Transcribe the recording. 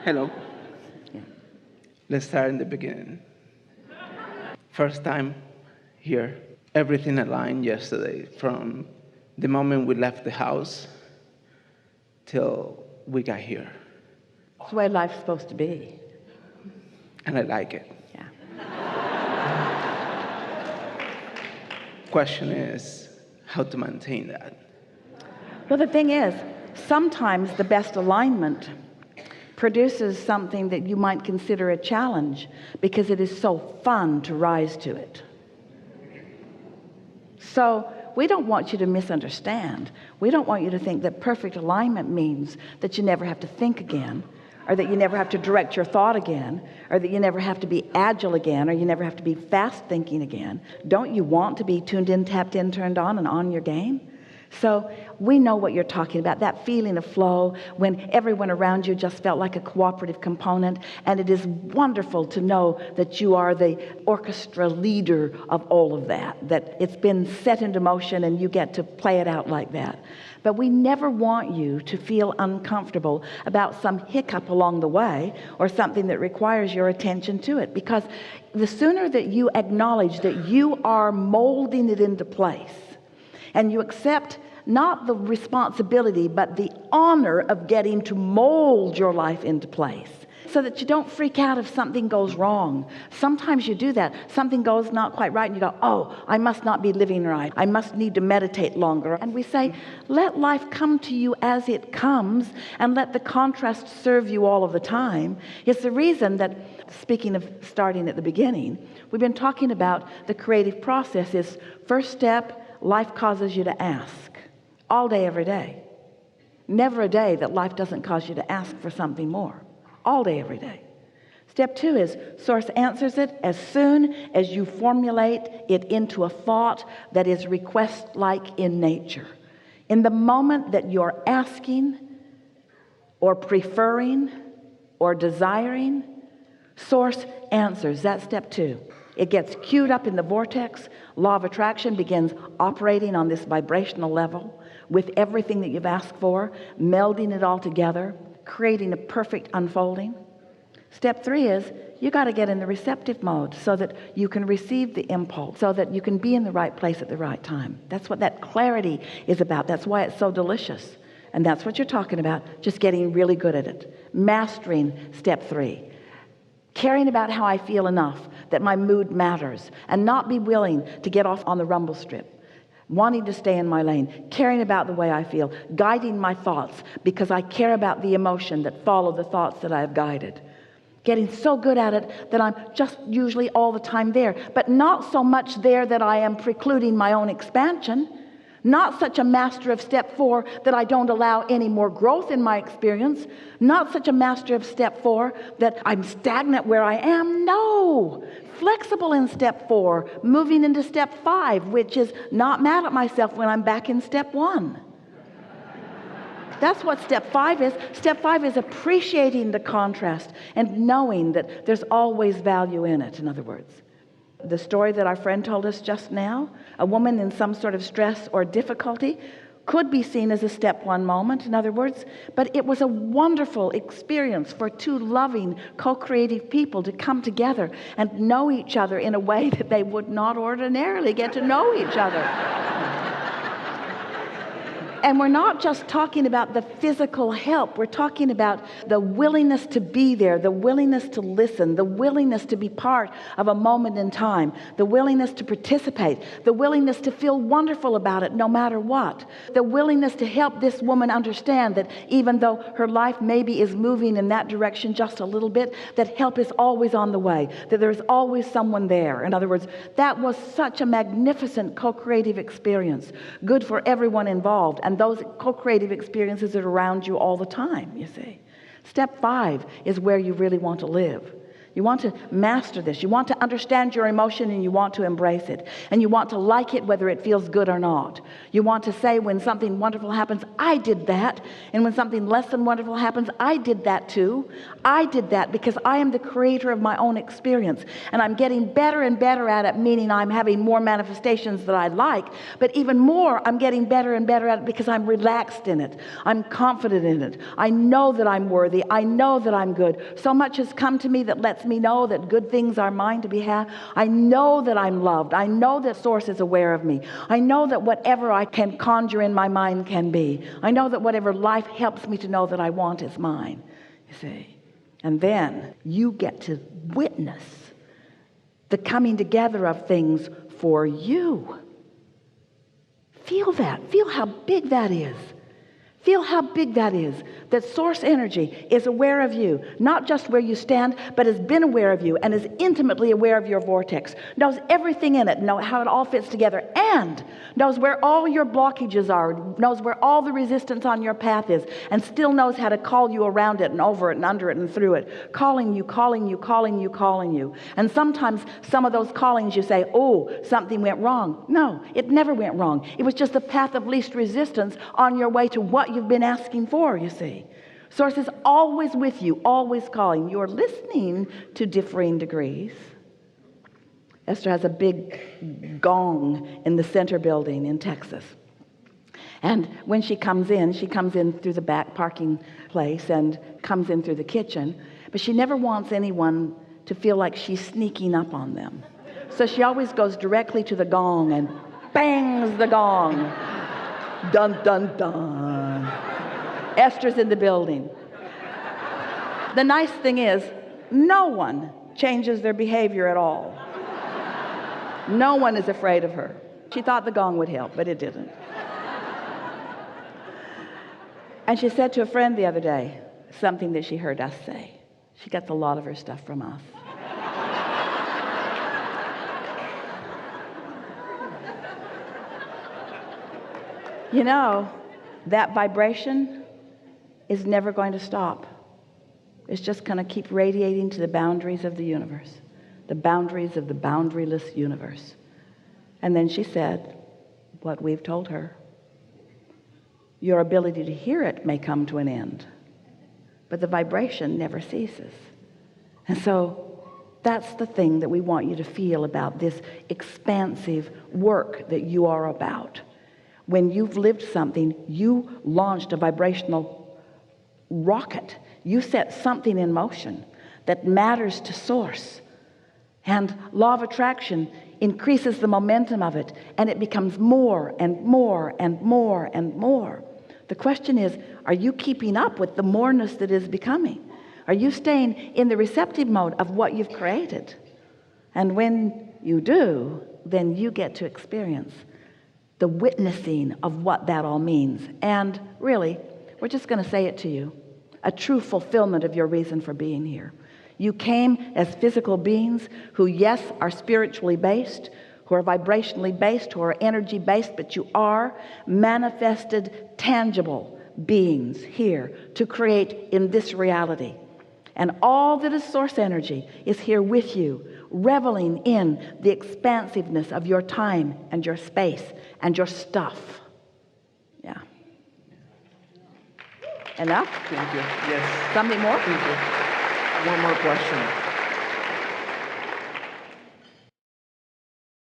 Hello. Let's start in the beginning. First time here, everything aligned yesterday, from the moment we left the house till we got here. It's the way life's supposed to be. And I like it. Yeah. Question is how to maintain that. Well, the thing is, sometimes the best alignment produces something that you might consider a challenge because it is so fun to rise to it. So we don't want you to misunderstand. We don't want you to think that perfect alignment means that you never have to think again, or that you never have to direct your thought again, or that you never have to be agile again, or you never have to be fast thinking again. Don't you want to be tuned in, tapped in, turned on, and on your game? So we know what you're talking about, that feeling of flow when everyone around you just felt like a cooperative component. And it is wonderful to know that you are the orchestra leader of all of that it's been set into motion and you get to play it out like that. But we never want you to feel uncomfortable about some hiccup along the way or something that requires your attention to it, because the sooner that you acknowledge that you are molding it into place, and you accept not the responsibility but the honor of getting to mold your life into place, so that you don't freak out if something goes wrong. Sometimes you do that. Something goes not quite right and you go, oh, I must not be living right. I must need to meditate longer. And we say, let life come to you as it comes, and let the contrast serve you all of the time. It's the reason that, speaking of starting at the beginning, we've been talking about the creative process is first step, life causes you to ask all day, every day. Never a day that life doesn't cause you to ask for something more. All day, every day. Step 2 is source answers it as soon as you formulate it into a thought that is request-like in nature. In the moment that you're asking or preferring or desiring, source answers. That's step 2. It gets queued up in the vortex. Law of attraction begins operating on this vibrational level with everything that you've asked for, melding it all together, creating a perfect unfolding. Step 3 is you got to get in the receptive mode so that you can receive the impulse, so that you can be in the right place at the right time. That's what that clarity is about. That's why it's so delicious. And that's what you're talking about, just getting really good at it. Mastering step 3. Caring about how I feel enough that my mood matters, and not be willing to get off on the rumble strip, wanting to stay in my lane, caring about the way I feel, guiding my thoughts because I care about the emotion that follow the thoughts that I have guided. Getting so good at it that I'm just usually all the time there, but not so much there that I am precluding my own expansion. Not such a master of step 4 that I don't allow any more growth in my experience. Not such a master of step 4 that I'm stagnant where I am. No, flexible in step 4, moving into step 5, which is not mad at myself when I'm back in step 1. That's what step 5 is. Step 5 is appreciating the contrast and knowing that there's always value in it, in other words. The story that our friend told us just now, a woman in some sort of stress or difficulty, could be seen as a step 1 moment, in other words, but it was a wonderful experience for two loving, co-creative people to come together and know each other in a way that they would not ordinarily get to know each other. And we're not just talking about the physical help. We're talking about the willingness to be there, the willingness to listen, the willingness to be part of a moment in time, the willingness to participate, the willingness to feel wonderful about it no matter what, the willingness to help this woman understand that even though her life maybe is moving in that direction just a little bit, that help is always on the way, that there's always someone there. In other words, that was such a magnificent co-creative experience, good for everyone involved. And those co-creative experiences are around you all the time, you see. Step 5 is where you really want to live. You want to master this. You want to understand your emotion, and you want to embrace it. And you want to like it whether it feels good or not. You want to say when something wonderful happens, I did that. And when something less than wonderful happens, I did that too. I did that because I am the creator of my own experience. And I'm getting better and better at it, meaning I'm having more manifestations that I like. But even more, I'm getting better and better at it because I'm relaxed in it. I'm confident in it. I know that I'm worthy. I know that I'm good. So much has come to me that lets me know that good things are mine to be had. I know that I'm loved. I know that Source is aware of me. I know that whatever I can conjure in my mind can be. I know that whatever life helps me to know that I want is mine, you see. And then you get to witness the coming together of things for you. Feel that. Feel how big that is. Feel how big that is, that Source energy is aware of you, not just where you stand, but has been aware of you and is intimately aware of your vortex, knows everything in it, knows how it all fits together, and knows where all your blockages are, knows where all the resistance on your path is, and still knows how to call you around it and over it and under it and through it, calling you, calling you, calling you, calling you. And sometimes some of those callings you say, oh, something went wrong. No, it never went wrong. It was just the path of least resistance on your way to what you've been asking for, you see. Source is always with you, always calling. You're listening to differing degrees. Esther has a big gong in the center building in Texas. And when she comes in through the back parking place and comes in through the kitchen, but she never wants anyone to feel like she's sneaking up on them. So she always goes directly to the gong and bangs the gong. Dun, dun, dun. Esther's in the building. The nice thing is, no one changes their behavior at all. No one is afraid of her. She thought the gong would help, but it didn't. And she said to a friend the other day something that she heard us say. She gets a lot of her stuff from us. You know, that vibration is never going to stop. It's just going to keep radiating to the boundaries of the universe, the boundaries of the boundaryless universe. And then she said what we've told her. Your ability to hear it may come to an end, but the vibration never ceases. And so that's the thing that we want you to feel about this expansive work that you are about. When you've lived something, you launched a vibrational rocket. You set something in motion that matters to Source. And law of attraction increases the momentum of it, and it becomes more and more and more and more. The question is, are you keeping up with the moreness that is becoming? Are you staying in the receptive mode of what you've created? And when you do, then you get to experience the witnessing of what that all means. And really, we're just going to say it to you, a true fulfillment of your reason for being here. You came as physical beings who, yes, are spiritually based, who are vibrationally based, who are energy based, but you are manifested, tangible beings here to create in this reality. And all that is Source energy is here with you, reveling in the expansiveness of your time and your space and your stuff. Yeah. Enough? Thank you. Yes. Something more? Thank you. One more question.